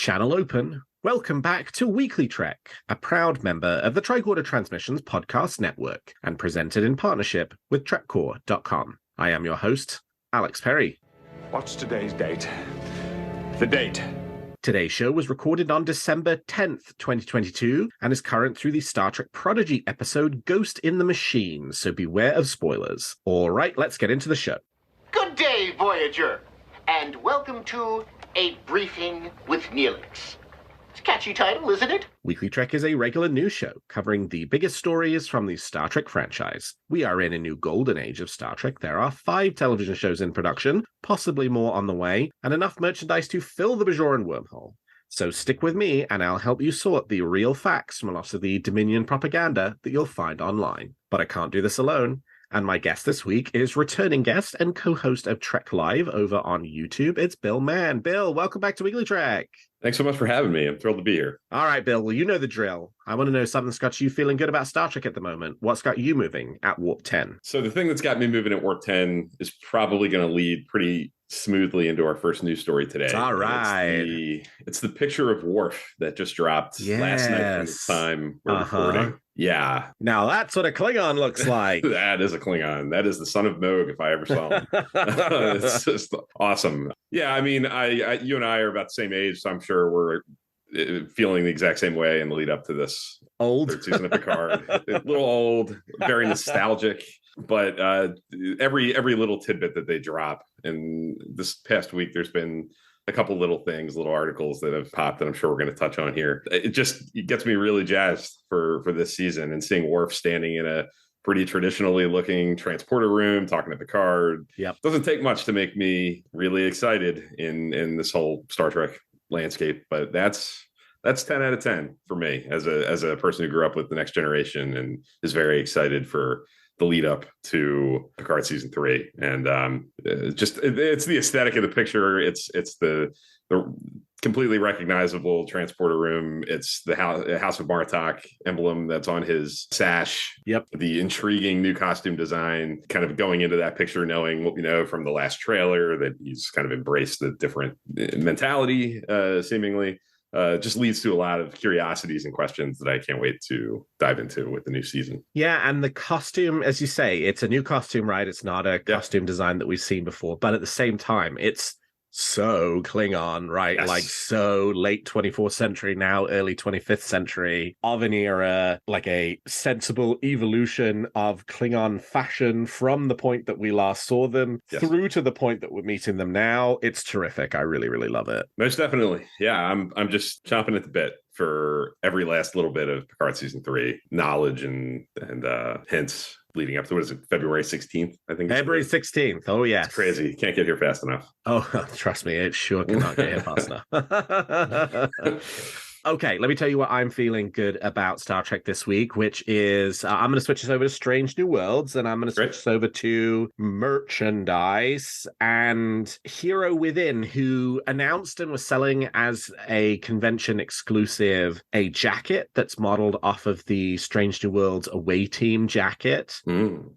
Channel open. Welcome back to WeeklyTrek, a proud member of the Tricorder Transmissions podcast network and presented in partnership with TrekCore.com. I am your host, Alex Perry. What's today's date? The date. Today's show was recorded on December 10th, 2022, and is current through the Star Trek Prodigy episode Ghost in the Machine, so beware of spoilers. All right, let's get into the show. Good day, Voyager, and welcome to A Briefing with Neelix. It's a catchy title, isn't it? WeeklyTrek is a regular news show covering the biggest stories from the Star Trek franchise. We are in a new golden age of Star Trek. There are 5 television shows in production, possibly more on the way, and enough merchandise to fill the Bajoran wormhole. So stick with me and I'll help you sort the real facts from a lot of the Dominion propaganda that you'll find online. But I can't do this alone. And my guest this week is returning guest and co-host of Trek Live over on YouTube. It's Bill Mann. Bill, welcome back to WeeklyTrek. Thanks so much for having me. I'm thrilled to be here. All right, Bill. Well, you know the drill. I want to know something that's got you feeling good about Star Trek at the moment. What's got you moving at Warp 10? So the thing that's got me moving at Warp 10 is probably going to lead pretty smoothly into our first news story today. All right. It's the picture of Worf that just dropped last night from the time we're recording. Yeah. Now that's what a Klingon looks like. That is a Klingon. That is the son of Moog if I ever saw him. It's just awesome. Yeah, I mean, you and I are about the same age, so I'm sure we're feeling the exact same way in the lead up to this third season of Picard. A little old, very nostalgic, but every little tidbit that they drop. And this past week, there's been a couple little things, little articles that have popped that I'm sure we're going to touch on here. It gets me really jazzed for this season, and seeing Worf standing in a pretty traditionally looking transporter room talking to Picard. Yep. Doesn't take much to make me really excited in this whole Star Trek landscape, but that's 10 out of 10 for me as a person who grew up with the Next Generation and is very excited for the lead up to Picard season 3. And it's the aesthetic of the picture. It's the completely recognizable transporter room. It's the House of Martok emblem that's on his sash. Yep. The intriguing new costume design, kind of going into that picture, knowing what we know from the last trailer, that he's kind of embraced the different mentality, seemingly. Just leads to a lot of curiosities and questions that I can't wait to dive into with the new season. Yeah, and the costume, as you say, it's a new costume, right? It's not a costume design that we've seen before, but at the same time, it's so Klingon, right? Yes. Like so late 24th century, now early 25th century, of an era, like a sensible evolution of Klingon fashion from the point that we last saw them through to the point that we're meeting them now. It's terrific. I really, really love it. Most definitely. Yeah, I'm just chomping at the bit for every last little bit of Picard season 3 knowledge and hints leading up to, what is it, February 16th, I think. February 16th. Oh, yes. It's crazy. Can't get here fast enough. Oh, trust me, it sure cannot get here fast enough. Okay, let me tell you what I'm feeling good about Star Trek this week, which is I'm going to switch us over to Strange New Worlds, and I'm going to switch us over to merchandise. And Hero Within, who announced and was selling as a convention exclusive a jacket that's modeled off of the Strange New Worlds away team jacket.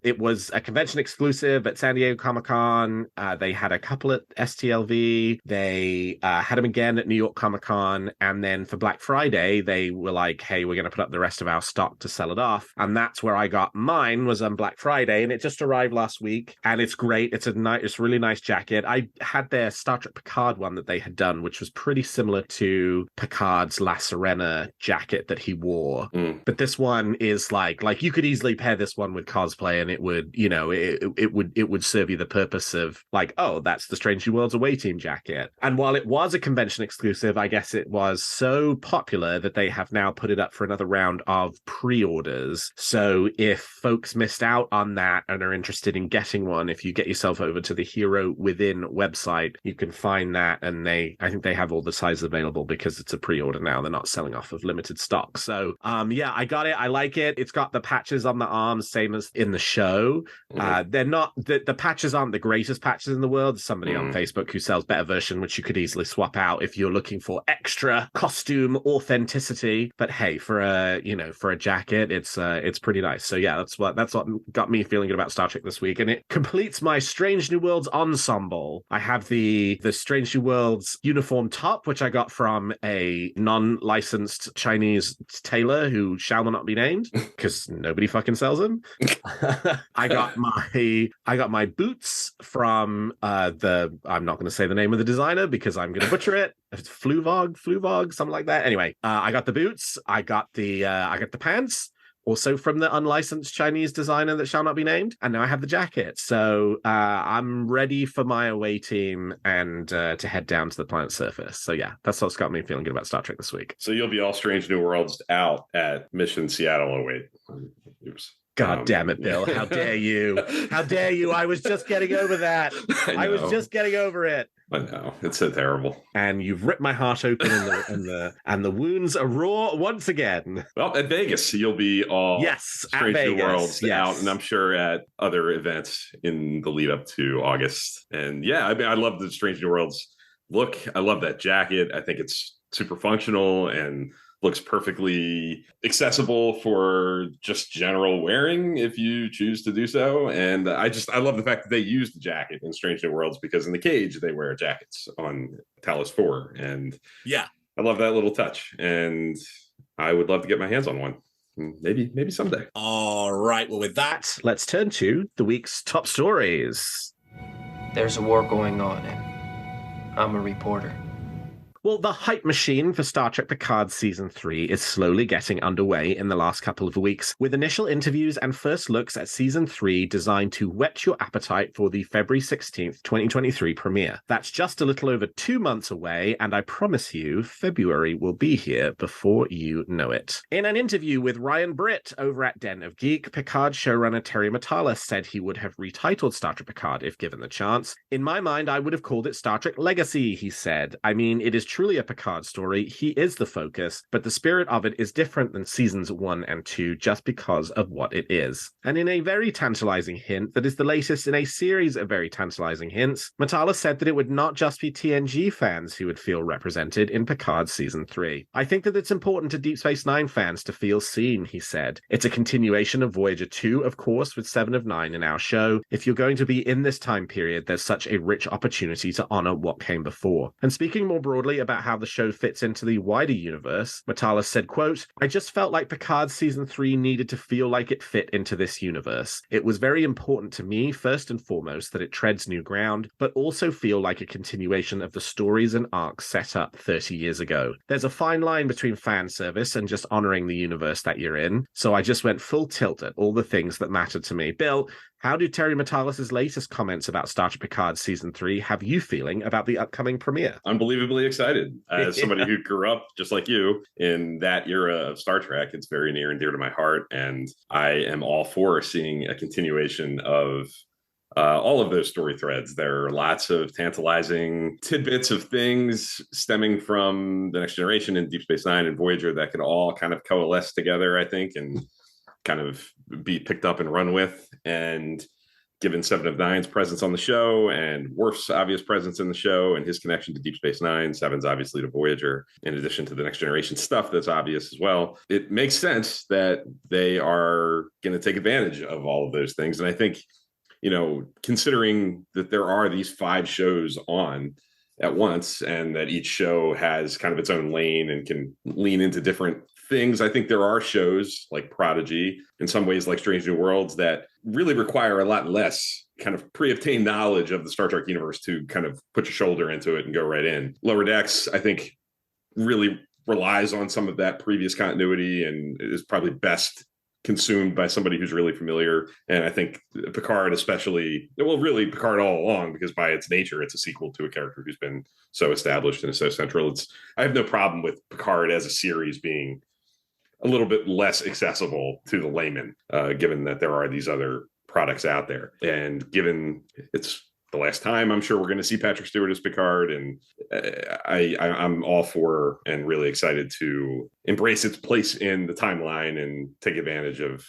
It was a convention exclusive at San Diego Comic-Con. They had a couple at STLV. They had them again at New York Comic-Con, and then for Black Friday, they were like, hey, we're going to put up the rest of our stock to sell it off. And that's where I got mine, was on Black Friday, and it just arrived last week. And it's great. It's it's a really nice jacket. I had their Star Trek Picard one that they had done, which was pretty similar to Picard's La Sirena jacket that he wore. But this one is like you could easily pair this one with cosplay, and it would, it would serve you the purpose of like, oh, that's the Strange New Worlds away team jacket. And while it was a convention exclusive, I guess it was so popular that they have now put it up for another round of pre-orders. So if folks missed out on that and are interested in getting one, if you get yourself over to the Hero Within website, you can find that. And I think they have all the sizes available because it's a pre-order now. They're not selling off of limited stock. So yeah, I got it. I like it. It's got the patches on the arms, same as in the show. They're not, the patches aren't the greatest patches in the world. There's somebody on Facebook who sells better version, which you could easily swap out if you're looking for extra costume assume authenticity, but hey, for a jacket, it's pretty nice. So yeah, that's what got me feeling good about Star Trek this week, and it completes my Strange New Worlds ensemble. I have the Strange New Worlds uniform top, which I got from a non-licensed Chinese tailor who shall not be named because nobody fucking sells them. I got my boots from I'm not going to say the name of the designer because I'm going to butcher it. It's Fluvog, something like that. Anyway, I got the boots. I got the pants, also from the unlicensed Chinese designer that shall not be named, and now I have the jacket. So I'm ready for my away team and to head down to the planet's surface. So yeah, that's what's got me feeling good about Star Trek this week. So you'll be all Strange New Worlds out at Mission Seattle 08. Oops. God damn it, Bill. How dare you? How dare you? I was just getting over that. I was just getting over it. I know. It's so terrible. And you've ripped my heart open and the wounds are raw once again. Well, at Vegas, you'll be all Strange New Worlds out, and I'm sure at other events in the lead up to August. And yeah, I mean, I love the Strange New Worlds look. I love that jacket. I think it's super functional and looks perfectly accessible for just general wearing if you choose to do so. And I love the fact that they use the jacket in Strange New Worlds, because in the cage they wear jackets on Talos 4. And yeah, I love that little touch. And I would love to get my hands on one. Maybe someday. All right. Well, with that, let's turn to the week's top stories. There's a war going on, and I'm a reporter. Well, the hype machine for Star Trek Picard Season 3 is slowly getting underway in the last couple of weeks, with initial interviews and first looks at Season 3 designed to whet your appetite for the February 16th, 2023 premiere. That's just a little over 2 months away, and I promise you, February will be here before you know it. In an interview with Ryan Britt over at Den of Geek, Picard showrunner Terry Matalas said he would have retitled Star Trek Picard if given the chance. In my mind, I would have called it Star Trek Legacy, he said. I mean, it is truly a Picard story. He is the focus, but the spirit of it is different than seasons 1 and 2 just because of what it is. And in a very tantalizing hint that is the latest in a series of very tantalizing hints, Matalas said that it would not just be TNG fans who would feel represented in Picard Season 3. I think that it's important to Deep Space Nine fans to feel seen, he said. It's a continuation of Voyager 2, of course, with 7 of 9 in our show. If you're going to be in this time period, there's such a rich opportunity to honor what came before. And speaking more broadly about how the show fits into the wider universe, Matalas said, quote, I just felt like Picard Season 3 needed to feel like it fit into this universe. It was very important to me, first and foremost, that it treads new ground, but also feel like a continuation of the stories and arcs set up 30 years ago. There's a fine line between fan service and just honoring the universe that you're in, so I just went full tilt at all the things that mattered to me. Bill, how do Terry Matalas' latest comments about Star Trek Picard Season 3 have you feeling about the upcoming premiere? Unbelievably excited. As somebody who grew up, just like you, in that era of Star Trek, it's very near and dear to my heart. And I am all for seeing a continuation of all of those story threads. There are lots of tantalizing tidbits of things stemming from The Next Generation and Deep Space Nine and Voyager that could all kind of coalesce together, I think, and kind of be picked up and run with. And given 7 of 9's presence on the show and Worf's obvious presence in the show and his connection to Deep Space Nine, 7's obviously to Voyager, in addition to the Next Generation stuff that's obvious as well, it makes sense that they are going to take advantage of all of those things. And I think, considering that there are these 5 shows on at once and that each show has kind of its own lane and can lean into different things, I think there are shows like Prodigy, in some ways like Strange New Worlds, that really require a lot less kind of pre-obtained knowledge of the Star Trek universe to kind of put your shoulder into it and go right in. Lower Decks, I think, really relies on some of that previous continuity and is probably best consumed by somebody who's really familiar. And I think Picard especially, well, really Picard all along, because by its nature, it's a sequel to a character who's been so established and so central. I have no problem with Picard as a series being a little bit less accessible to the layman, given that there are these other products out there. And given it's the last time I'm sure we're going to see Patrick Stewart as Picard, and I'm all for and really excited to embrace its place in the timeline and take advantage of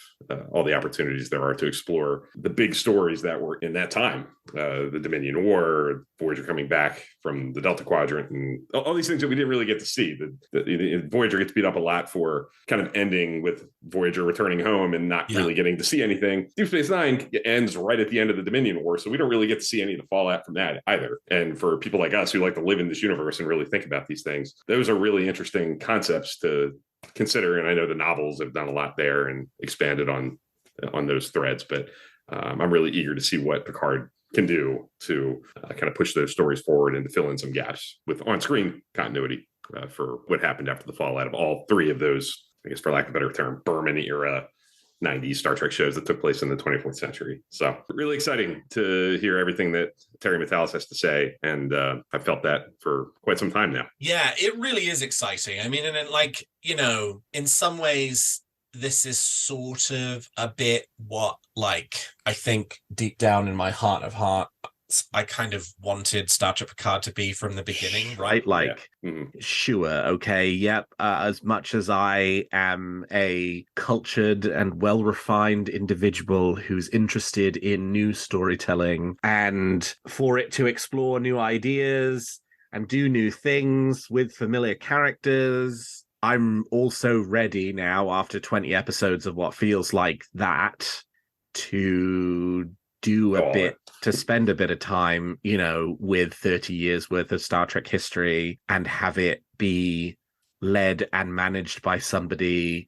all the opportunities there are to explore the big stories that were in that time the Dominion War, Voyager coming back from the Delta Quadrant, and all these things that we didn't really get to see. The Voyager gets beat up a lot for kind of ending with Voyager returning home and not really getting to see anything. Deep Space Nine ends right at the end of the Dominion War, so we don't really get to see any of the fallout from that either. And for people like us who like to live in this universe and really think about these things, those are really interesting concepts to consider. And I know the novels have done a lot there and expanded on those threads, but I'm really eager to see what Picard can do to kind of push those stories forward and to fill in some gaps with on-screen continuity for what happened after the fallout of all three of those, I guess for lack of a better term, Berman era 90s Star Trek shows that took place in the 24th century. So really exciting to hear everything that Terry Matalas has to say. And I've felt that for quite some time now. Yeah, it really is exciting. I mean, and it, like, you know, in some ways, this is sort of a bit what, like, I think deep down in my heart of hearts, I kind of wanted Star Trek Picard to be from the beginning, right? Like, sure, okay, yep. As much as I am a cultured and well-refined individual who's interested in new storytelling, and for it to explore new ideas and do new things with familiar characters, I'm also ready now, after 20 episodes of what feels like that, to do a bit, to spend a bit of time, you know, with 30 years worth of Star Trek history and have it be led and managed by somebody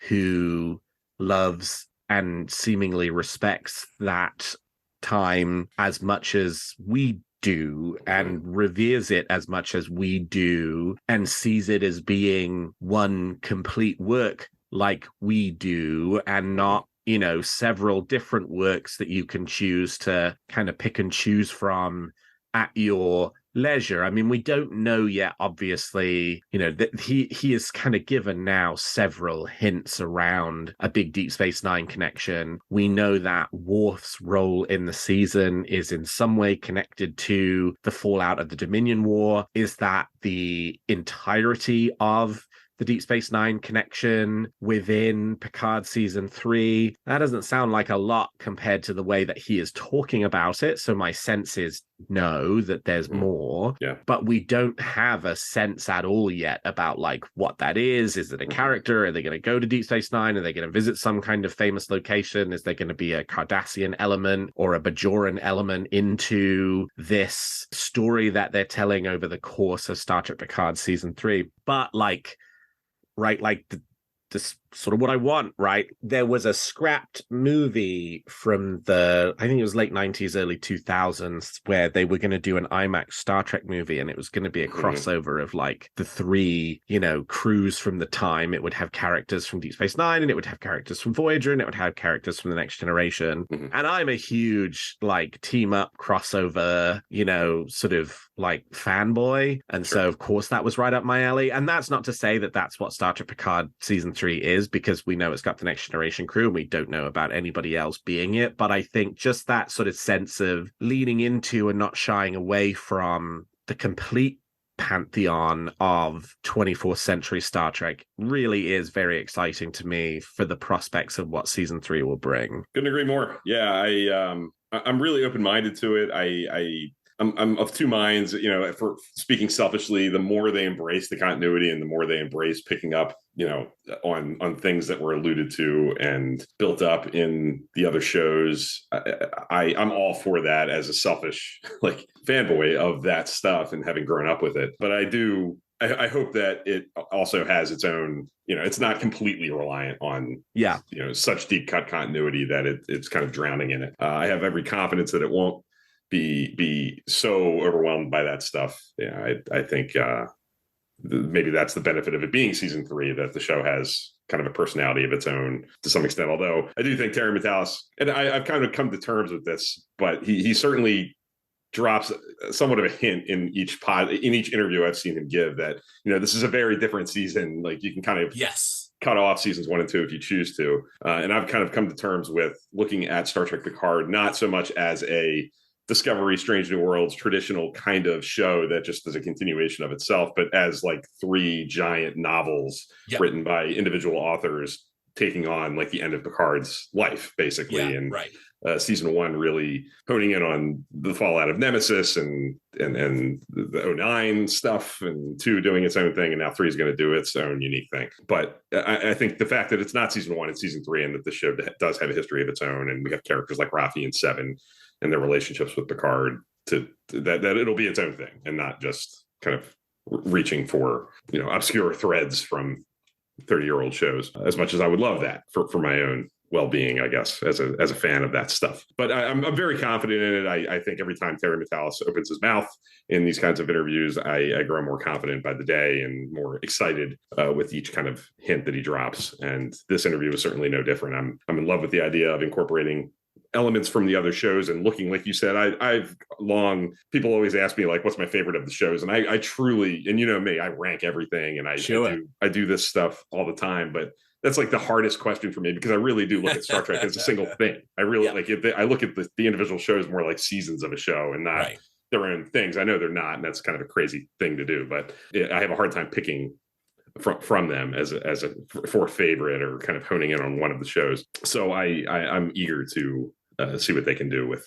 who loves and seemingly respects that time as much as we do and reveres it as much as we do and sees it as being one complete work like we do, and not, you know, several different works that you can choose to kind of pick and choose from at your leisure. I mean, we don't know yet, obviously, you know, that he is kind of given now several hints around a big Deep Space Nine connection. We know that Worf's role in the season is in some way connected to the fallout of the Dominion War. Is that the entirety of the Deep Space Nine connection within Picard season 3? That doesn't sound like a lot compared to the way that he is talking about it. So my sense is no, that there's more. Yeah. But we don't have a sense at all yet about like what that is. Is it a character? Are they going to go to Deep Space Nine? Are they going to visit some kind of famous location? Is there going to be a Cardassian element or a Bajoran element into this story that they're telling over the course of Star Trek Picard season 3? But like, right, like this sort of what I want, right? There was a scrapped movie from the, I think it was late 90s, early 2000s, where they were going to do an IMAX Star Trek movie, and it was going to be a crossover of like the three, you know, crews from the time. It would have characters from Deep Space Nine, and it would have characters from Voyager, and it would have characters from the Next Generation. And I'm a huge like team up crossover, you know, sort of like fanboy. And so of course that was right up my alley. And that's not to say that that's what Star Trek Picard season 3 is, because we know it's got the Next Generation crew and we don't know about anybody else being it. But I think just that sort of sense of leaning into and not shying away from the complete pantheon of 24th century Star Trek really is very exciting to me for the prospects of what season 3 will bring. Couldn't agree more. Yeah, I'm really open-minded to it. I'm of two minds, you know, for speaking selfishly, the more they embrace the continuity and the more they embrace picking up, you know, on things that were alluded to and built up in the other shows, I'm all for that as a selfish like fanboy of that stuff and having grown up with it. But I hope that it also has its own, you know, it's not completely reliant on, you know, such deep cut continuity that it's kind of drowning in it. I have every confidence that it won't be so overwhelmed by that stuff. Yeah, I think maybe that's the benefit of it being season 3, that the show has kind of a personality of its own to some extent. Although I do think Terry Matalas, and I've kind of come to terms with this, but he certainly drops somewhat of a hint in each interview I've seen him give that, you know, this is a very different season. Like you can kind of cut off seasons 1 and 2 if you choose to. And I've kind of come to terms with looking at Star Trek Picard not so much as a Discovery, Strange New Worlds, traditional kind of show that just is a continuation of itself, but as like 3 giant novels written by individual authors taking on like the end of Picard's life, basically. And right. Season 1 really honing in on the fallout of Nemesis and the '09 stuff, and 2 doing its own thing, and now 3 is going to do its own unique thing. But I think the fact that it's not Season 1, it's Season 3, and that the show does have a history of its own, and we have characters like Raffi and Seven and their relationships with Picard, that it'll be its own thing and not just kind of reaching for obscure threads from 30-year-old shows, as much as I would love that for my own well-being, I guess, as a fan of that stuff. But I'm very confident in it. I think every time Terry Matalas opens his mouth in these kinds of interviews, I grow more confident by the day and more excited with each kind of hint that he drops. And this interview is certainly no different. I'm in love with the idea of incorporating elements from the other shows and looking, like you said, people always ask me like, what's my favorite of the shows? And I truly, and you know me, I rank everything, and I do this stuff all the time, but that's like the hardest question for me, because I really do look at Star Trek as a single thing. I really I look at the individual shows more like seasons of a show and not their own things. I know they're not, and that's kind of a crazy thing to do, but I have a hard time picking from them as for a favorite, or kind of honing in on one of the shows. So I'm eager to see what they can do with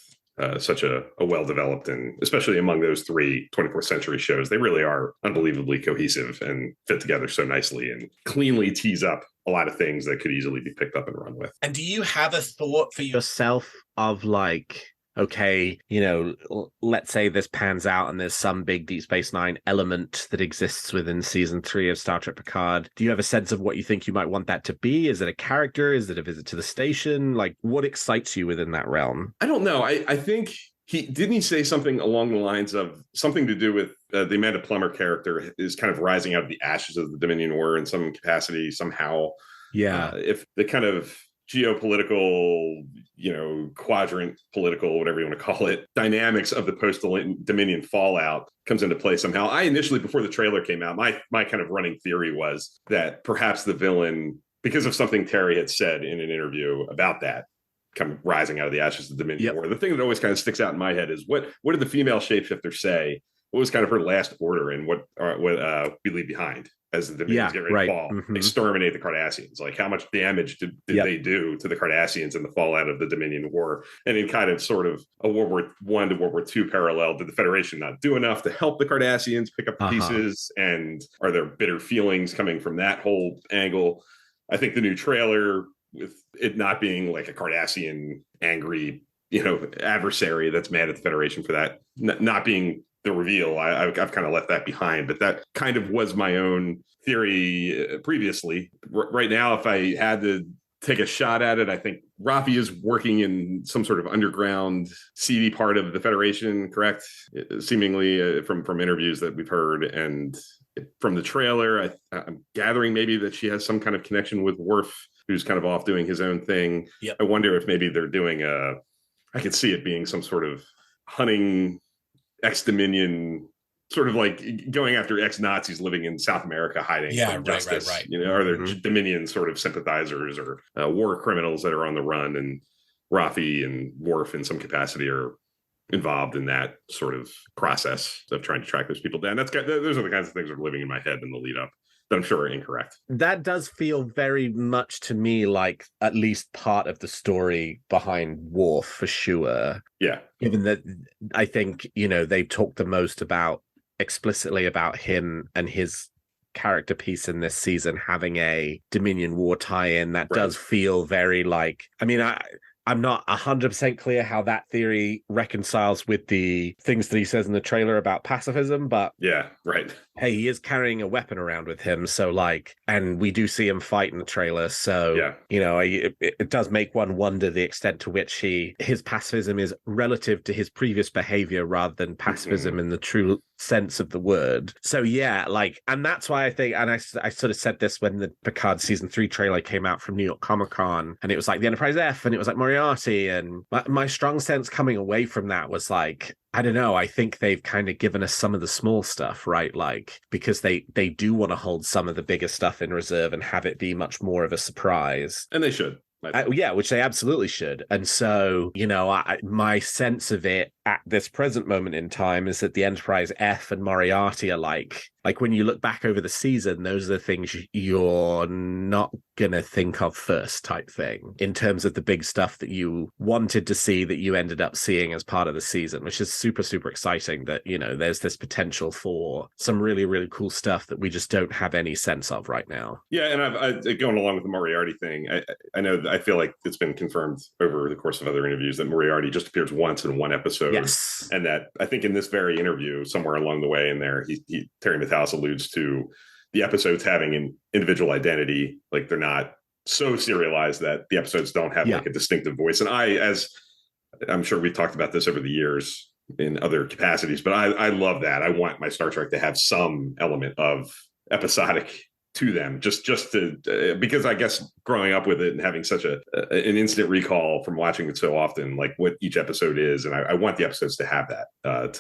such a well-developed, and especially among those 3 24th century shows, they really are unbelievably cohesive and fit together so nicely and cleanly tease up a lot of things that could easily be picked up and run with. And do you have a thought for yourself of like, okay, let's say this pans out and there's some big Deep Space Nine element that exists within season 3 of Star Trek Picard. Do you have a sense of what you think you might want that to be? Is it a character? Is it a visit to the station? Like, what excites you within that realm? I don't know. I think didn't he say something along the lines of something to do with the Amanda Plummer character is kind of rising out of the ashes of the Dominion War in some capacity somehow. Yeah. If the kind of geopolitical, quadrant political, whatever you want to call it, dynamics of the post-Dominion fallout comes into play somehow. I initially, before the trailer came out, my kind of running theory was that perhaps the villain, because of something Terry had said in an interview about that, come rising out of the ashes of the Dominion War. The thing that always kind of sticks out in my head is what did the female shapeshifter say? What was kind of her last order, and what we leave behind as the Dominions get ready to fall, exterminate the Cardassians? Like, how much damage did they do to the Cardassians in the fallout of the Dominion War? And in kind of sort of a World War I to World War II parallel, did the Federation not do enough to help the Cardassians pick up the pieces? And are there bitter feelings coming from that whole angle? I think the new trailer, with it not being like a Cardassian angry, adversary that's mad at the Federation for that, not being the reveal, I've kind of left that behind. But that kind of was my own theory previously. Right now, if I had to take a shot at it, I think Raffi is working in some sort of underground, seedy part of the Federation, correct? Seemingly from interviews that we've heard. And from the trailer, I'm gathering maybe that she has some kind of connection with Worf, who's kind of off doing his own thing. I wonder if maybe they're doing I could see it being some sort of hunting ex-Dominion, sort of like going after ex-Nazis living in South America, hiding from justice. Right. Are there Dominion sort of sympathizers or war criminals that are on the run, and Raffi and Worf in some capacity are involved in that sort of process of trying to track those people down. Those are the kinds of things that are living in my head in the lead up that I'm sure are incorrect. That does feel very much to me like at least part of the story behind Worf, for sure. Yeah. Given that I think, they've talked the most explicitly about him and his character piece in this season having a Dominion War tie-in. That does feel very like, I'm not 100% clear how that theory reconciles with the things that he says in the trailer about pacifism, but hey, he is carrying a weapon around with him, so and we do see him fight in the trailer, so it does make one wonder the extent to which his pacifism is relative to his previous behavior rather than pacifism in the true sense of the word. So and that's why I think, and I sort of said this when the Picard season 3 trailer came out from New York Comic Con, and it was like the Enterprise F, and it was like Moriarty, and my strong sense coming away from that was like, I don't know, I think they've kind of given us some of the small stuff, right? Because they do want to hold some of the bigger stuff in reserve and have it be much more of a surprise. And they should. Which they absolutely should. And so, my sense of it at this present moment in time is that the Enterprise F and Moriarty are like when you look back over the season, those are the things you're not gonna think of first, type thing, in terms of the big stuff that you wanted to see that you ended up seeing as part of the season, which is super, super exciting. That, you know, there's this potential for some really, really cool stuff that we just don't have any sense of right now. Yeah, and I've going along with the Moriarty thing, I know I feel like it's been confirmed over the course of other interviews that Moriarty just appears once in one episode. Yes. And that I think in this very interview, somewhere along the way in there, Terry Matalas alludes to the episodes having an individual identity, like they're not so serialized that the episodes don't have like a distinctive voice. And as I'm sure we've talked about this over the years in other capacities, but I love that. I want my Star Trek to have some element of episodic to them, just to because I guess growing up with it and having such an instant recall from watching it so often, like what each episode is, and I want the episodes to have that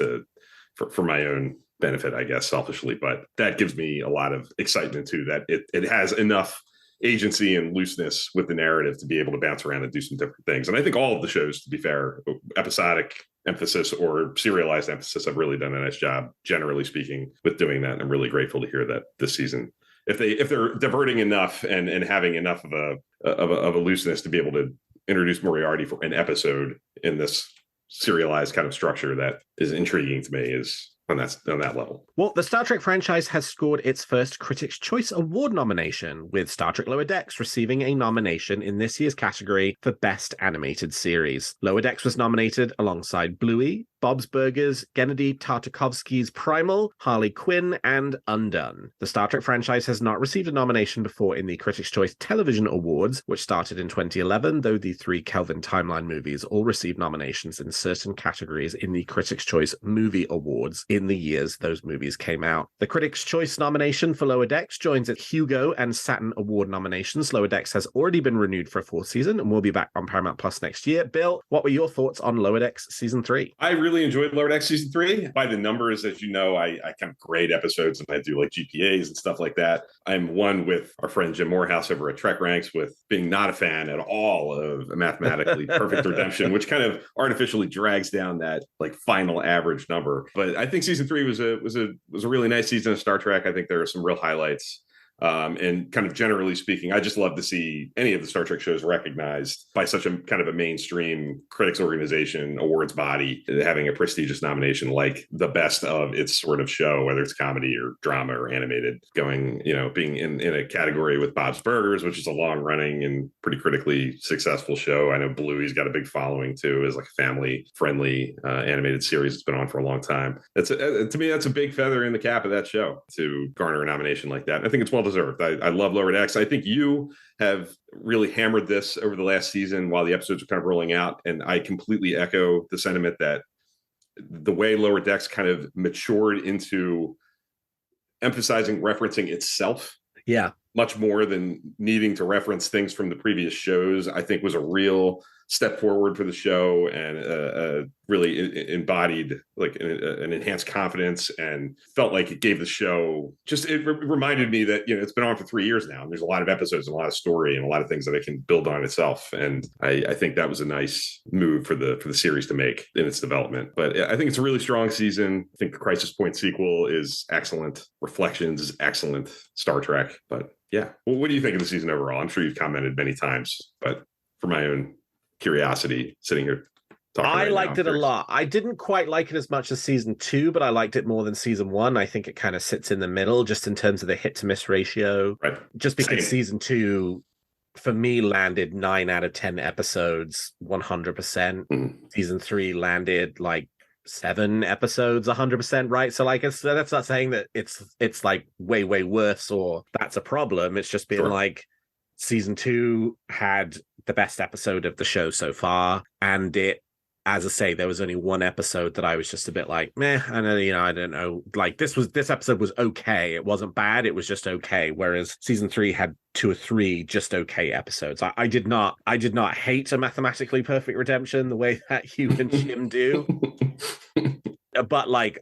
for my own benefit, I guess, selfishly. But that gives me a lot of excitement too, that it has enough agency and looseness with the narrative to be able to bounce around and do some different things. And I think all of the shows, to be fair, episodic emphasis or serialized emphasis, have really done a nice job, generally speaking, with doing that. And I'm really grateful to hear that this season, if they're diverting enough and having enough of a looseness to be able to introduce Moriarty for an episode in this serialized kind of structure, that is intriguing to me, is on that level. Well, the Star Trek franchise has scored its first Critics' Choice Award nomination, with Star Trek Lower Decks receiving a nomination in this year's category for Best Animated Series. Lower Decks was nominated alongside Bluey, Bob's Burgers, Gennady Tartakovsky's Primal, Harley Quinn, and Undone. The Star Trek franchise has not received a nomination before in the Critics' Choice Television Awards, which started in 2011, though the 3 Kelvin Timeline movies all received nominations in certain categories in the Critics' Choice Movie Awards in the years those movies came out. The Critics' Choice nomination for Lower Decks joins its Hugo and Saturn Award nominations. Lower Decks has already been renewed for a 4th season and will be back on Paramount Plus next year. Bill, what were your thoughts on Lower Decks Season 3? I really enjoyed Lower Decks Season 3. By the numbers, as you know, I kind of grade episodes and I do like GPAs and stuff like that. I'm one with our friend Jim Morehouse over at Trek Ranks with being not a fan at all of a mathematically perfect redemption, which kind of artificially drags down that like final average number. But I think Season 3 was a really nice season of Star Trek. I think there are some real highlights. And kind of generally speaking, I just love to see any of the Star Trek shows recognized by such a kind of a mainstream critics organization, awards body, having a prestigious nomination like the best of its sort of show, whether it's comedy or drama or animated, going, you know, being in a category with Bob's Burgers, which is a long running and pretty critically successful show. I know Bluey's got a big following too, as like a family friendly animated series that's been on for a long time. To me, that's a big feather in the cap of that show to garner a nomination like that. I think it's well deserved. I love Lower Decks. I think you have really hammered this over the last season while the episodes are kind of rolling out. And I completely echo the sentiment that the way Lower Decks kind of matured into emphasizing referencing itself. Yeah. Much more than needing to reference things from the previous shows, I think was a real step forward for the show, and really embodied like an enhanced confidence, and felt like it gave the show just, it reminded me that, you know, it's been on for 3 years now and there's a lot of episodes and a lot of story and a lot of things that it can build on itself. And I think that was a nice move for the series to make in its development. But I think it's a really strong season. I think the Crisis Point sequel is excellent. Reflections is excellent. Star Trek. But yeah. Well, what do you think of the season overall? I'm sure you've commented many times, but for my own curiosity, sitting here talking, I liked it a lot. I didn't quite like it as much as season 2, but I liked it more than season 1. I think it kind of sits in the middle just in terms of the hit to miss ratio. Right. Just because Same. season 2 for me landed 9 out of 10 episodes 100%. Season 3 landed like 7 episodes 100%, right? So like that's not saying that it's like way worse or that's a problem. It's just been like season 2 had the best episode of the show so far, and it, as I say, there was only one episode that I was just a bit like, meh, and then, you know, I don't know, like this episode was okay. It wasn't bad, it was just okay. Whereas season 3 had 2 or 3 just okay episodes. I did not hate a mathematically perfect redemption the way that you and Jim do. But like,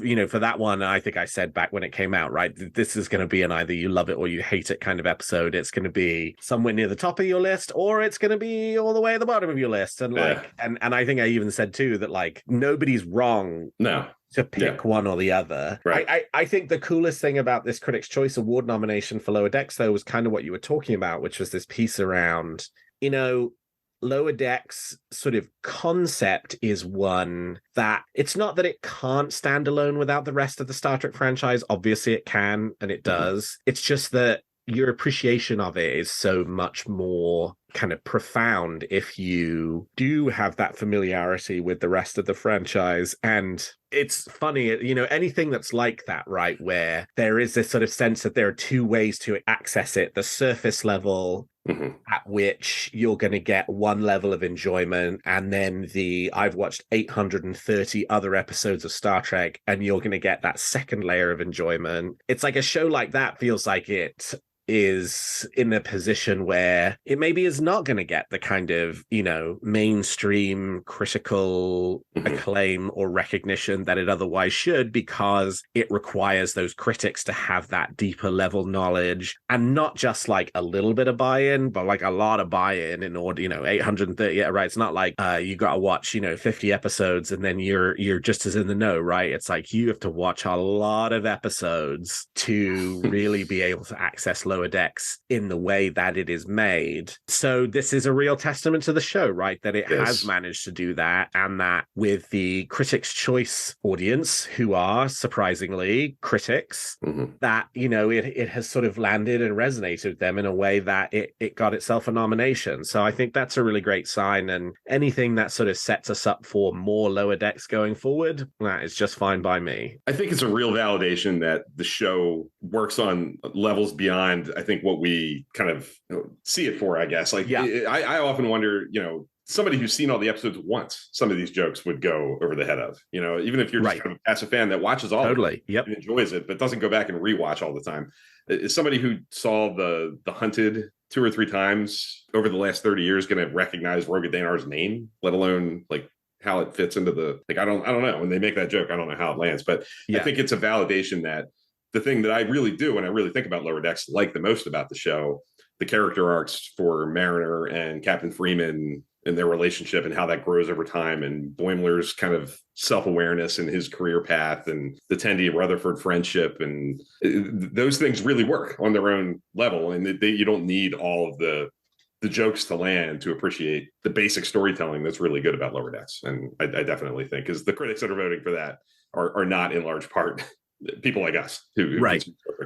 you know, for that one, I think I said back when it came out, right, this is going to be an either you love it or you hate it kind of episode. It's going to be somewhere near the top of your list, or it's going to be all the way at the bottom of your list. And like, and I think I even said too that like nobody's wrong. No. To pick one or the other. Right. I think the coolest thing about this Critics' Choice Award nomination for Lower Decks, though, was kind of what you were talking about, which was this piece around, you know, Lower Decks sort of concept is one that it's not that it can't stand alone without the rest of the Star Trek franchise. Obviously it can, and it does. It's just that your appreciation of it is so much more kind of profound if you do have that familiarity with the rest of the franchise. And it's funny, you know, anything that's like that, right, where there is this sort of sense that there are two ways to access it: the surface level, at which you're going to get one level of enjoyment, and then I've watched 830 other episodes of Star Trek, and you're going to get that second layer of enjoyment. It's like a show like that feels like it is in a position where it maybe is not going to get the kind of, you know, mainstream critical acclaim or recognition that it otherwise should, because it requires those critics to have that deeper level knowledge, and not just like a little bit of buy-in, but like a lot of buy-in in order, you know, 830, right? It's not like you got to watch, you know, 50 episodes and then you're just as in the know, right? It's like you have to watch a lot of episodes to really be able to access Lower Decks in the way that it is made. So this is a real testament to the show, right? That it has managed to do that, and that with the Critics' Choice audience, who are surprisingly critics, that, you know, it has sort of landed and resonated with them in a way that it got itself a nomination. So I think that's a really great sign, and anything that sort of sets us up for more Lower Decks going forward, that is just fine by me. I think it's a real validation that the show works on levels beyond, I think, what we kind of see it for, I guess. Like, I often wonder, you know, somebody who's seen all the episodes once, some of these jokes would go over the head of, you know, even if you're just kind of a passive fan that watches all of it and enjoys it, but doesn't go back and rewatch all the time. Is somebody who saw the Hunted 2 or 3 times over the last 30 years going to recognize Roga Danar's name, let alone like how it fits into the, like, I don't know. When they make that joke, I don't know how it lands, but I think it's a validation that the thing that I really do, and I really think about Lower Decks, like the most about the show, the character arcs for Mariner and Captain Freeman and their relationship and how that grows over time, and Boimler's kind of self-awareness and his career path, and the Tendi Rutherford friendship, and those things really work on their own level, and you don't need all of the jokes to land to appreciate the basic storytelling that's really good about Lower Decks. And I definitely think, because the critics that are voting for that are not in large part people like us who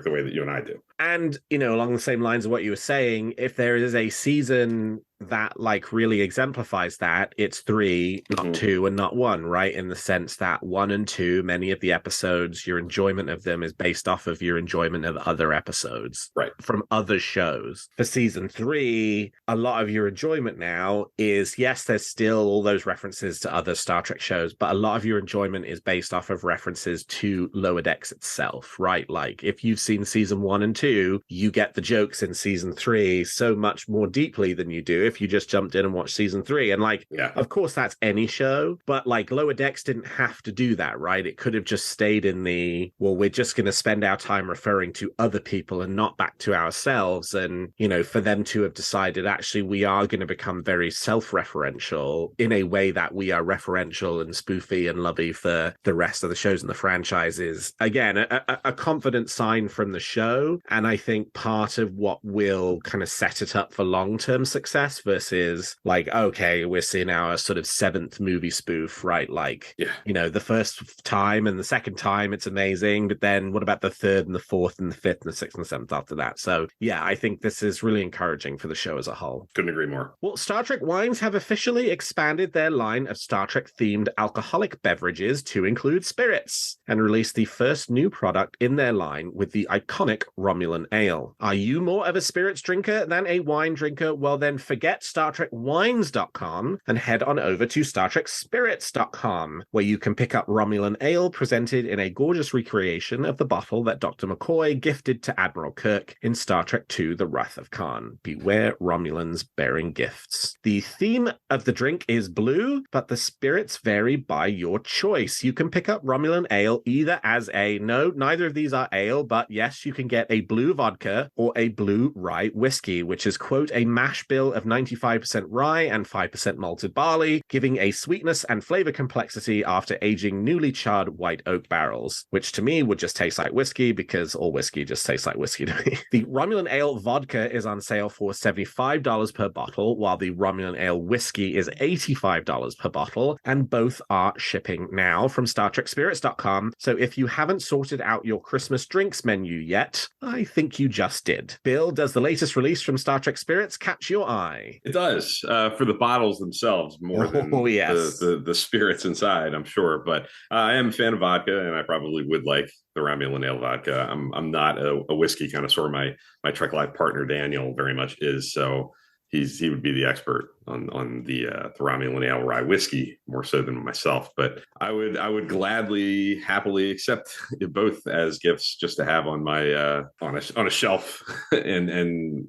the way that you and I do. And, you know, along the same lines of what you were saying, if there is a season that like really exemplifies that, it's 3, not 2 and not 1, right? In the sense that 1 and 2, many of the episodes, your enjoyment of them is based off of your enjoyment of other episodes from other shows. For season 3, a lot of your enjoyment now is, yes, there's still all those references to other Star Trek shows, but a lot of your enjoyment is based off of references to Lower Decks itself, right? Like if you've seen season 1 and 2, you get the jokes in season 3 so much more deeply than you do if you just jumped in and watched season 3. And like, of course, that's any show, but like Lower Decks didn't have to do that, right? It could have just stayed in the, well, we're just going to spend our time referring to other people and not back to ourselves. And, you know, for them to have decided, actually, we are going to become very self-referential in a way that we are referential and spoofy and lovey for the rest of the shows in the franchise is, again, a confident sign from the show. And I think part of what will kind of set it up for long-term success versus like, okay, we're seeing our sort of 7th movie spoof, right? Like, you know, the first time and the second time it's amazing, but then what about the 3rd and the 4th and the 5th and the 6th and the 7th after that? So yeah, I think this is really encouraging for the show as a whole. Couldn't agree more. Well, Star Trek Wines have officially expanded their line of Star Trek themed alcoholic beverages to include spirits, and released the first new product in their line with the iconic Romulan Ale. Are you more of a spirits drinker than a wine drinker? Well, then forget forget StarTrekWines.com and head on over to StarTrekSpirits.com, where you can pick up Romulan Ale presented in a gorgeous recreation of the bottle that Dr. McCoy gifted to Admiral Kirk in Star Trek II, The Wrath of Khan. Beware Romulans bearing gifts. The theme of the drink is blue, but the spirits vary by your choice. You can pick up Romulan Ale either as neither of these are ale, but yes, you can get a blue vodka or a blue rye whiskey, which is, quote, a mash bill of 95% rye and 5% malted barley, giving a sweetness and flavor complexity after aging newly charred white oak barrels, which to me would just taste like whiskey because all whiskey just tastes like whiskey to me. The Romulan Ale vodka is on sale for $75 per bottle, while the Romulan Ale whiskey is $85 per bottle, and both are shipping now from StarTrekSpirits.com. So if you haven't sorted out your Christmas drinks menu yet, I think you just did. Bill, does the latest release from Star Trek Spirits catch your eye? It does, for the bottles themselves more than yes. the spirits inside, I'm sure. But I am a fan of vodka, and I probably would like the Romulan Ale vodka. I'm not a whiskey connoisseur. My Trek Life partner Daniel very much is, so he would be the expert on the Romulan Ale rye whiskey more so than myself. But I would gladly, happily accept both as gifts just to have on my on a shelf and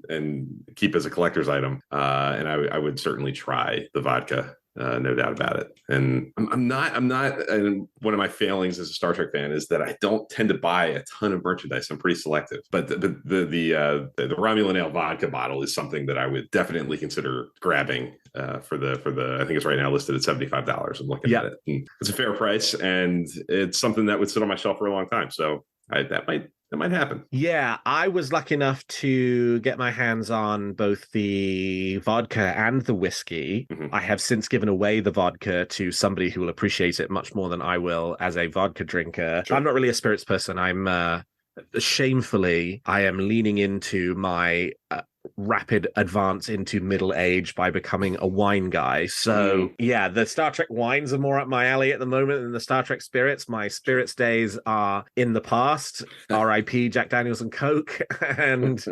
keep as a collector's item. And I would certainly try the vodka. No doubt about it. And I'm not, and one of my failings as a Star Trek fan is that I don't tend to buy a ton of merchandise. I'm pretty selective, but the Romulan Ale vodka bottle is something that I would definitely consider grabbing for the, I think it's right now listed at $75. I'm looking at it. And it's a fair price, and it's something that would sit on my shelf for a long time. So that might happen. Yeah, I was lucky enough to get my hands on both the vodka and the whiskey. I have since given away the vodka to somebody who will appreciate it much more than I will as a vodka drinker. Sure. I'm not really a spirits person. I'm shamefully, I am leaning into my rapid advance into middle age by becoming a wine guy. So yeah, the Star Trek wines are more up my alley at the moment than the Star Trek spirits. My spirits days are in the past. R.I.P. Jack Daniels and Coke. And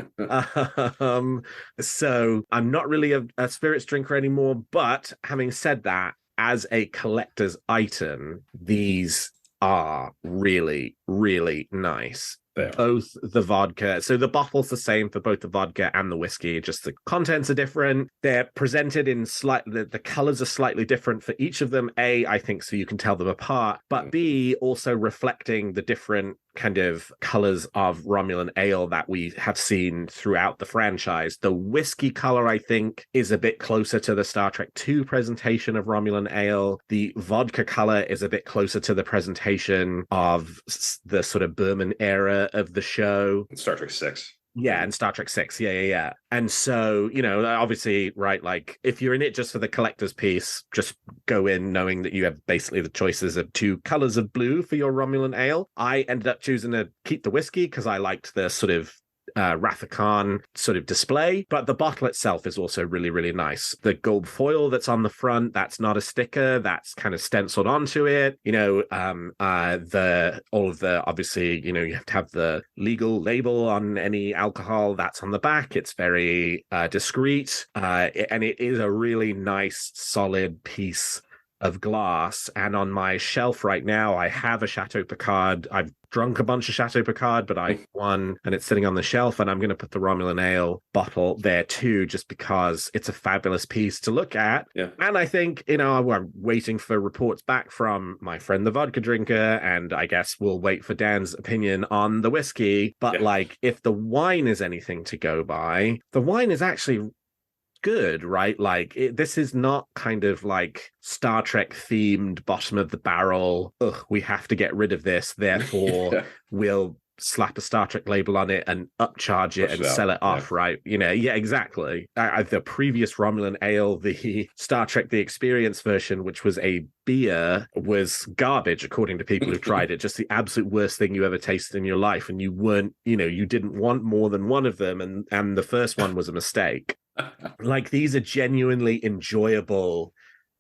so I'm not really a spirits drinker anymore. But having said that, as a collector's item, these are really, really nice. Both the vodka, so the bottle's the same for both the vodka and the whiskey, just the contents are different. They're presented in the colors are slightly different for each of them. A, I think so you can tell them apart, but B, also reflecting the different kind of colors of Romulan ale that we have seen throughout the franchise. The whiskey color, I think, is a bit closer to the Star Trek II presentation of Romulan ale. The vodka color is a bit closer to the presentation of the sort of Berman era of the show. Star Trek 6. Yeah, and Star Trek 6. Yeah. And so, obviously, right, like, if you're in it just for the collector's piece, just go in knowing that you have basically the choices of two colors of blue for your Romulan ale. I ended up choosing to keep the whiskey because I liked the sort of Wrath of Khan sort of display, but the bottle itself is also really, really nice. The gold foil that's on the front, that's not a sticker, that's kind of stenciled onto it. Obviously, you have to have the legal label on any alcohol, that's on the back. It's very discreet, and it is a really nice, solid piece of glass. And on my shelf right now, I have a Chateau Picard. I've drunk a bunch of Chateau Picard, but I won, and it's sitting on the shelf, and I'm going to put the Romulan Ale bottle there too, just because it's a fabulous piece to look at. Yeah. And I think, I'm waiting for reports back from my friend the vodka drinker, and I guess we'll wait for Dan's opinion on the whiskey. But if the wine is anything to go by, the wine is actually good, right? Like, this is not kind of like Star Trek themed bottom of the barrel, we have to get rid of this, therefore we'll slap a Star Trek label on it and upcharge it and sell it off, right? Exactly. The previous Romulan Ale, the Star Trek The Experience version, which was a beer, was garbage according to people who've tried it. Just the absolute worst thing you ever tasted in your life, and you weren't, you didn't want more than one of them, and the first one was a mistake. Like, these are genuinely enjoyable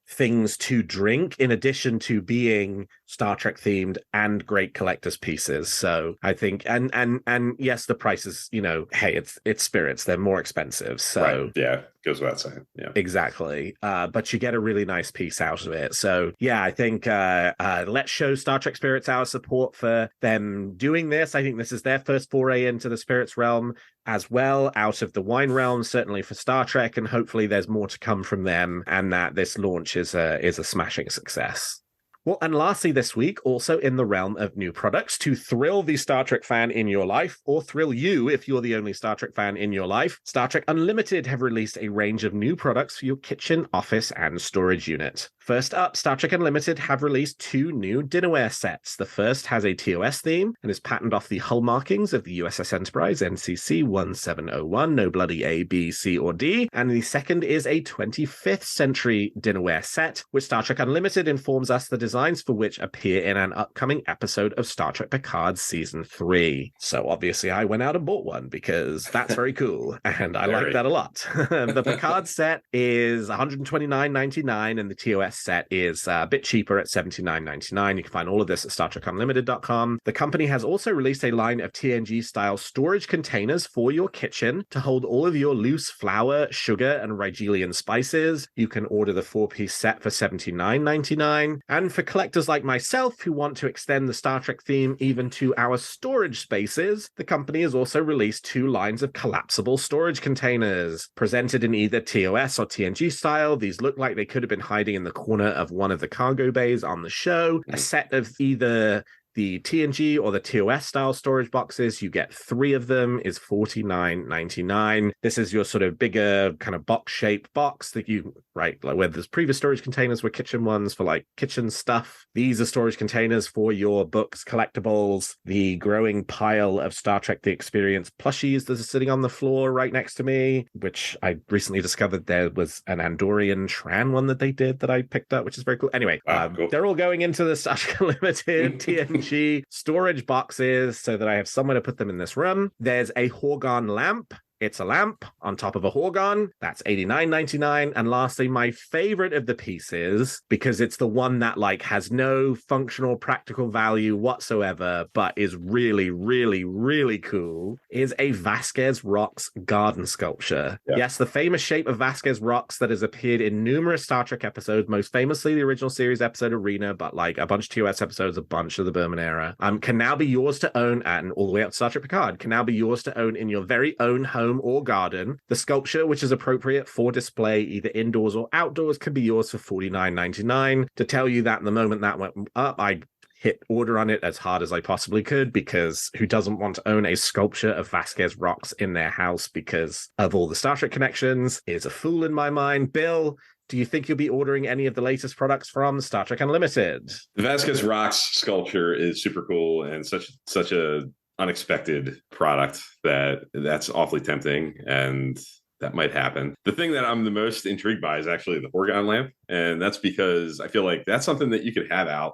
things to drink, in addition to being Star Trek themed and great collector's pieces. So I think, and yes, the prices, hey, it's spirits, they're more expensive. So right. Yeah, goes without saying. Yeah, exactly. But you get a really nice piece out of it. So yeah, I think let's show Star Trek Spirits our support for them doing this. I think this is their first foray into the spirits realm as well, out of the wine realm, certainly for Star Trek, and hopefully there's more to come from them, and that this launch is a smashing success. Well, and lastly this week, also in the realm of new products, to thrill the Star Trek fan in your life, or thrill you if you're the only Star Trek fan in your life, Star Trek Unlimited have released a range of new products for your kitchen, office, and storage unit. First up, Star Trek Unlimited have released 2 new dinnerware sets. The first has a TOS theme and is patterned off the hull markings of the USS Enterprise NCC 1701, no bloody A, B, C, or D. And the second is a 25th century dinnerware set, which Star Trek Unlimited informs us the designs for which appear in an upcoming episode of Star Trek Picard Season 3. So obviously I went out and bought one because that's very cool, and I like that a lot. The Picard set is $129.99, and the TOS set is a bit cheaper at $79.99. You can find all of this at StarTrekUnlimited.com. The company has also released a line of TNG-style storage containers for your kitchen to hold all of your loose flour, sugar, and Rigelian spices. You can order the 4-piece set for $79.99. And for collectors like myself who want to extend the Star Trek theme even to our storage spaces, the company has also released 2 lines of collapsible storage containers. Presented in either TOS or TNG style, these look like they could have been hiding in the corner of one of the cargo bays on the show. A set of either the TNG or the TOS style storage boxes, you get 3 of them, is $49.99. This is your sort of bigger kind of box shaped box that you, right, like where there's previous storage containers were kitchen ones for like kitchen stuff. These are storage containers for your books, collectibles, the growing pile of Star Trek The Experience plushies that are sitting on the floor right next to me, which I recently discovered there was an Andorian Tran one that they did that I picked up, which is very cool. Anyway, cool. They're all going into the Star Trek Limited TNG storage boxes so that I have somewhere to put them in this room. There's a Horgon lamp. It's a lamp on top of a Horgon. That's $89.99. And lastly, my favorite of the pieces, because it's the one that like has no functional practical value whatsoever, but is really, really, really cool, is a Vasquez Rocks garden sculpture. Yeah. Yes, the famous shape of Vasquez Rocks that has appeared in numerous Star Trek episodes, most famously the original series episode Arena, but like a bunch of TOS episodes, a bunch of the Berman era, can now be yours to own, and all the way up to Star Trek Picard, can now be yours to own in your very own home or garden. The sculpture, which is appropriate for display either indoors or outdoors, can be yours for $49.99. To tell you that the moment that went up, I hit order on it as hard as I possibly could, because who doesn't want to own a sculpture of Vasquez Rocks in their house because of all the Star Trek connections is a fool in my mind. Bill, do you think you'll be ordering any of the latest products from Star Trek Unlimited? The Vasquez Rocks sculpture is super cool and such a unexpected product that's awfully tempting, and that might happen. The thing that I'm the most intrigued by is actually the Horgon lamp, and that's because I feel like that's something that you could have out,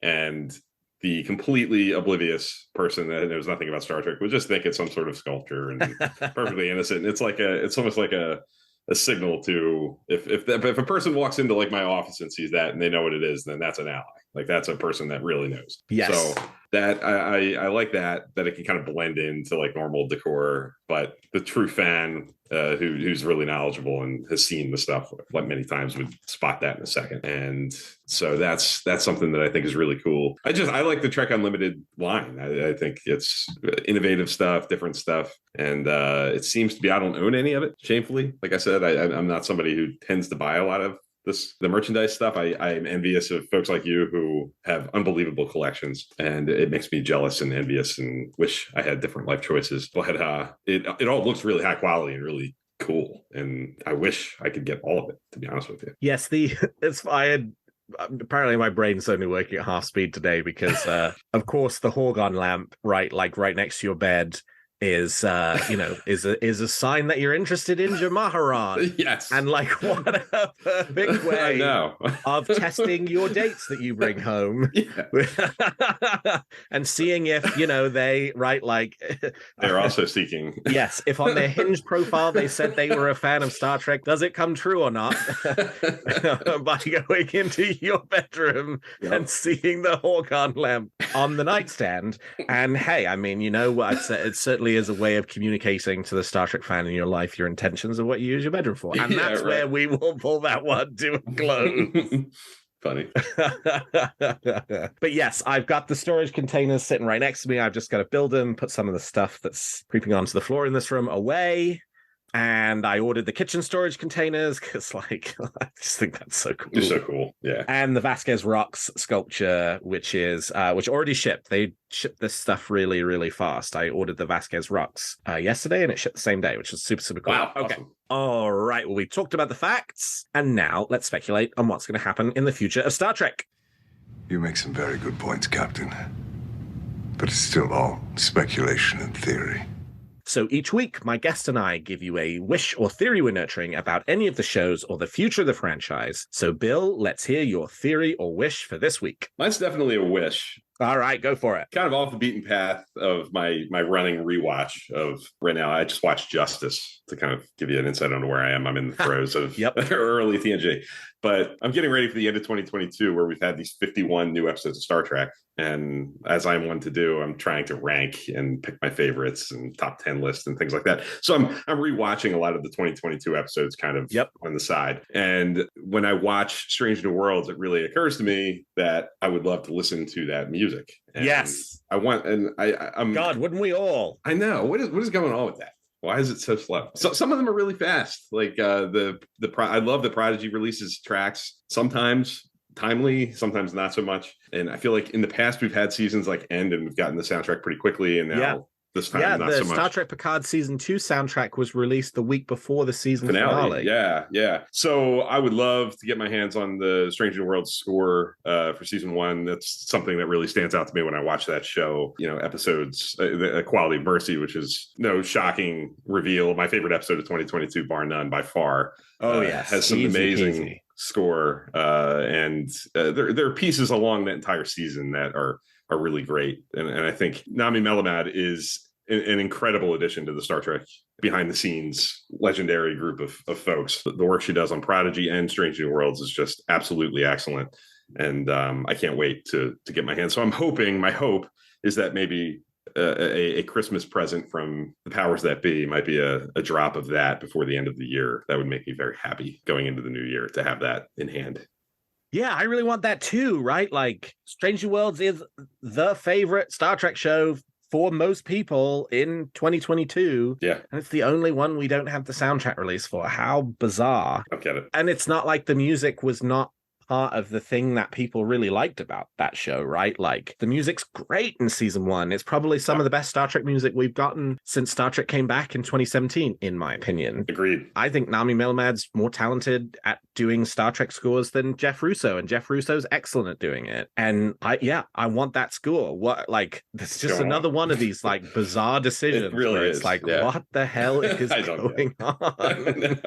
and the completely oblivious person that knows nothing about Star Trek would just think it's some sort of sculpture and perfectly innocent. It's almost like a signal to if a person walks into like my office and sees that and they know what it is, then that's an ally. Like that's a person that really knows. Yes. So that I like that it can kind of blend into like normal decor, but the true fan who's really knowledgeable and has seen the stuff like many times would spot that in a second. And so that's something that I think is really cool. I like the Trek Unlimited line. I think it's innovative stuff, different stuff. And it seems to be, I don't own any of it, shamefully. Like I said, I'm not somebody who tends to buy a lot of the merchandise stuff. I'm envious of folks like you who have unbelievable collections, and it makes me jealous and envious and wish I had different life choices. But it all looks really high quality and really cool, and I wish I could get all of it, to be honest with you. Yes, apparently my brain's only working at half speed today because of course the Horgon lamp, right next to your bed, is is a sign that you're interested in Jamaharan. Yes. And like, what a perfect way I know. of testing your dates that you bring home. Yeah. And seeing if, they write like They're also seeking. Yes, if on their Hinge profile they said they were a fan of Star Trek, does it come true or not? By going into your bedroom and seeing the Horcon lamp on the nightstand. And hey, I mean, it certainly is a way of communicating to the Star Trek fan in your life your intentions of what you use your bedroom for. And that's where we will pull that one to a close. Funny. But yes, I've got the storage containers sitting right next to me. I've just got to build them, put some of the stuff that's creeping onto the floor in this room away. And I ordered the kitchen storage containers because, like, I just think that's so cool. It's so cool, yeah. And the Vasquez Rocks sculpture, which already shipped. They shipped this stuff really, really fast. I ordered the Vasquez Rocks yesterday, and it shipped the same day, which was super, super cool. Wow, okay. Awesome. All right. Well, we talked about the facts, and now let's speculate on what's going to happen in the future of Star Trek. You make some very good points, Captain. But it's still all speculation and theory. So each week, my guest and I give you a wish or theory we're nurturing about any of the shows or the future of the franchise. So, Bill, let's hear your theory or wish for this week. Mine's definitely a wish. All right, go for it. Kind of off the beaten path of my running rewatch of right now. I just watched Justice to kind of give you an insight on where I am. I'm in the throes of early TNG. But I'm getting ready for the end of 2022 where we've had these 51 new episodes of Star Trek. And as I'm one to do, I'm trying to rank and pick my favorites and top 10 lists and things like that. So I'm rewatching a lot of the 2022 episodes kind of on the side. And when I watch Strange New Worlds, it really occurs to me that I would love to listen to that music. And yes. I'm God, wouldn't we all? I know. What is going on with that? Why is it so slow? So some of them are really fast. Like I love the Prodigy releases tracks sometimes timely, sometimes not so much. And I feel like in the past we've had seasons like End and we've gotten the soundtrack pretty quickly, and now this time not so much. Star Trek Picard season 2 soundtrack was released the week before the season finale. Yeah. So I would love to get my hands on the Strange New Worlds score for season 1. That's something that really stands out to me when I watch that show. Episodes, the Quality of Mercy, which is no shocking reveal. My favorite episode of 2022, bar none, by far. Has some amazing score, and there are pieces along that entire season that are really great. And I think Nami Melamad is an incredible addition to the Star Trek behind the scenes legendary group of folks. The work she does on Prodigy and Strange New Worlds is just absolutely excellent. And I can't wait to get my hands. So my hope is that maybe a Christmas present from the powers that be might be a drop of that before the end of the year. That would make me very happy going into the new year to have that in hand. Yeah, I really want that too, right? Like, Strange New Worlds is the favorite Star Trek show for most people in 2022. Yeah. And it's the only one we don't have the soundtrack release for. How bizarre. I get it. And it's not like the music was not part of the thing that people really liked about that show, right? Like, the music's great in season 1. It's probably some of the best Star Trek music we've gotten since Star Trek came back in 2017, in my opinion. Agreed. I think Nami Melamad's more talented at doing Star Trek scores than Jeff Russo, and Jeff Russo's excellent at doing it. And I want that score. It's just another one of these like bizarre decisions. It really is. It's like, what the hell is going on?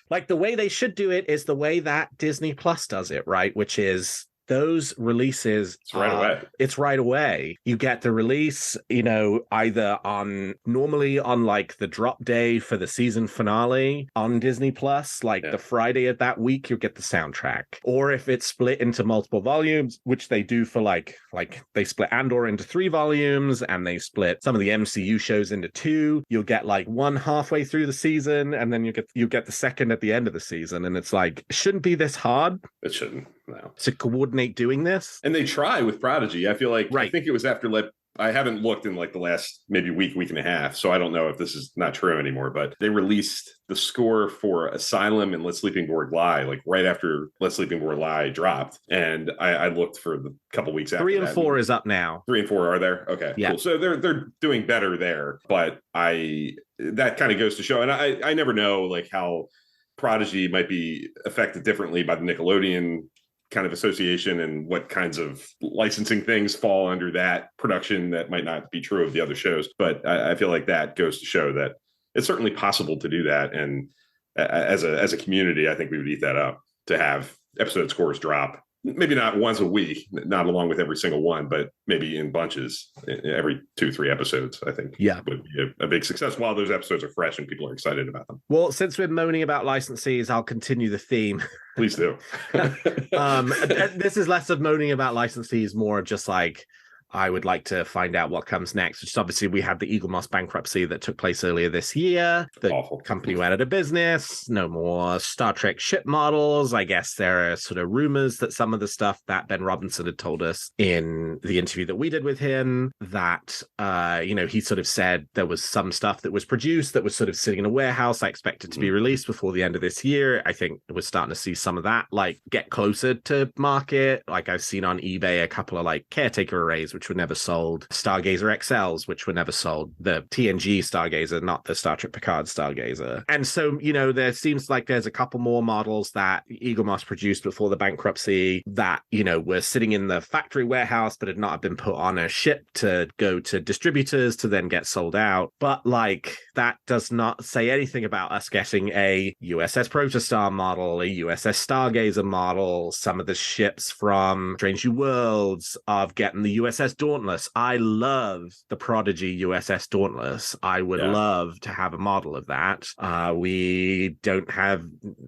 Like, the way they should do it is the way that Disney Plus does it, right? Which is those releases, it's right away. You get the release, either normally on like the drop day for the season finale on Disney Plus, the Friday of that week, you'll get the soundtrack. Or if it's split into multiple volumes, which they do for like they split Andor into 3 volumes, and they split some of the MCU shows into 2, you'll get like one halfway through the season, and then you get the second at the end of the season. And it's like, it shouldn't be this hard. It shouldn't. No. To coordinate doing this. And they try with Prodigy. I feel like, I think it was after I haven't looked in like the last maybe week and a half, so I don't know if this is not true anymore, but they released the score for Asylum and Let Sleeping Borg Lie, like right after Let Sleeping Borg Lie dropped. And I looked for the couple weeks after 3 and 4 is up now. 3 and 4 are there? Okay, yeah. Cool. So they're doing better there, but that kind of goes to show, and I never know like how Prodigy might be affected differently by the Nickelodeon kind of association and what kinds of licensing things fall under that production that might not be true of the other shows. But I feel like that goes to show that it's certainly possible to do that. And as a community, I think we would eat that up to have episode scores drop. Maybe not once a week, not along with every single one, but maybe in bunches every 2-3 episodes, I think would be a big success while those episodes are fresh and people are excited about them. Well, since we're moaning about licensees, I'll continue the theme. Please do. This is less of moaning about licensees, more of just like, I would like to find out what comes next, which is obviously we had the Eagle Moss bankruptcy that took place earlier this year. The company went out of business. No more Star Trek ship models. I guess there are sort of rumors that some of the stuff that Ben Robinson had told us in the interview that we did with him, that, he sort of said there was some stuff that was produced that was sort of sitting in a warehouse. I expect it to be released before the end of this year. I think we're starting to see some of that, like, get closer to market. Like, I've seen on eBay a couple of, like, caretaker arrays, which were never sold, Stargazer XLs, which were never sold, the TNG Stargazer, not the Star Trek Picard Stargazer. And so, there seems like there's a couple more models that Eagle Moss produced before the bankruptcy that, were sitting in the factory warehouse, but had not been put on a ship to go to distributors to then get sold out. But, like, that does not say anything about us getting a USS Protostar model, a USS Stargazer model, some of the ships from Strange New Worlds, of getting the USS Dauntless. I love the Prodigy USS Dauntless. I would love to have a model of that. We don't have,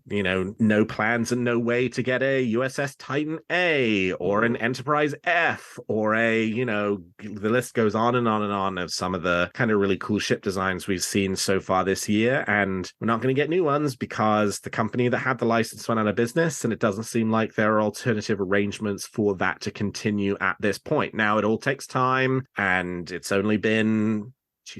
no plans and no way to get a USS Titan A or an Enterprise F or the list goes on and on and on of some of the kind of really cool ship designs we've seen so far this year. And we're not going to get new ones because the company that had the license went out of business, and it doesn't seem like there are alternative arrangements for that to continue at this point. Now, it all takes time, and it's only been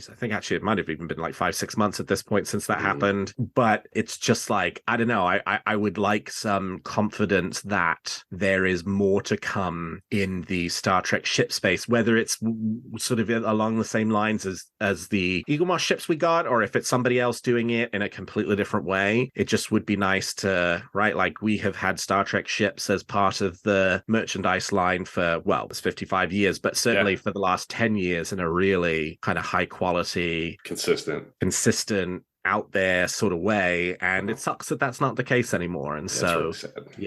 I think actually it might have even been like 5-6 months at this point since that happened. But it's just like, I don't know, I would like some confidence that there is more to come in the Star Trek ship space, whether it's sort of along the same lines as the Eagle Moss ships we got, or if it's somebody else doing it in a completely different way. It just would be nice to, right, like, we have had Star Trek ships as part of the merchandise line for, well, it's 55 years, but certainly for the last 10 years in a really kind of high quality, consistent out there sort of way, and it sucks that that's not the case anymore. And so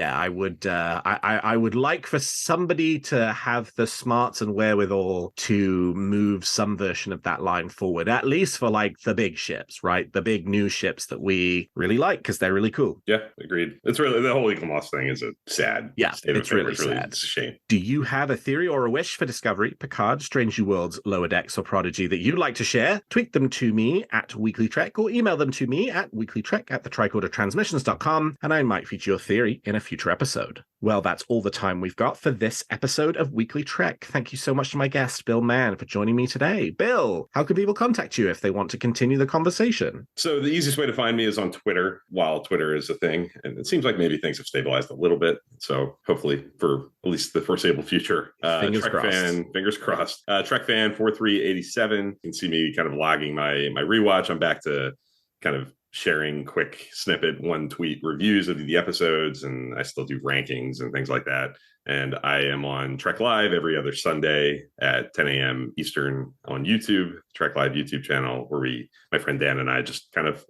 I would like for somebody to have the smarts and wherewithal to move some version of that line forward, at least for like the big ships, right? The big new ships that we really like because they're really cool. Yeah, agreed. It's really, the whole Eagle Moss thing is a sad state it's of really sad. It's a shame. Do you have a theory or a wish for Discovery, Picard, Strange New Worlds, Lower Decks, or Prodigy that you'd like to share? Tweet them to me at WeeklyTrek or email them to me at weeklytrek@thetricordertransmissions.com, and I might feature your theory in a future episode. Well, that's all the time we've got for this episode of Weekly Trek. Thank you so much to my guest, Bill Mann, for joining me today. Bill, how can people contact you if they want to continue the conversation? So the easiest way to find me is on Twitter, while Twitter is a thing. And it seems like maybe things have stabilized a little bit. So hopefully for at least the foreseeable future. Fingers crossed. TrekFan4387. You can see me kind of logging my rewatch. I'm back to kind of sharing quick snippet, one tweet reviews of the episodes, and I still do rankings and things like that. And I am on Trek Live every other Sunday at 10 a.m. Eastern on YouTube, Trek Live YouTube channel, where my friend Dan and I just kind of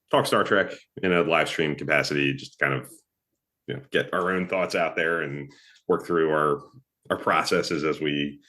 talk Star Trek in a live stream capacity, just kind of get our own thoughts out there and work through our processes as we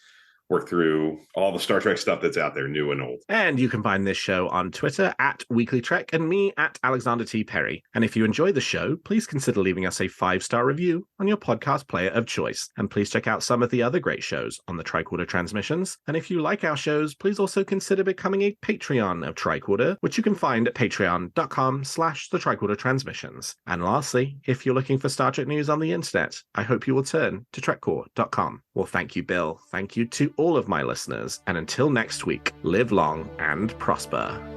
work through all the Star Trek stuff that's out there, new and old. And you can find this show on Twitter at WeeklyTrek and me at Alexander T. Perry. And if you enjoy the show, please consider leaving us a 5-star review on your podcast player of choice. And please check out some of the other great shows on the Tricorder Transmissions. And if you like our shows, please also consider becoming a Patreon of Tricorder, which you can find at patreon.com/the Tricorder Transmissions. And lastly, if you're looking for Star Trek news on the internet, I hope you will turn to trekcore.com. Well, thank you, Bill. Thank you to all of my listeners. And until next week, live long and prosper.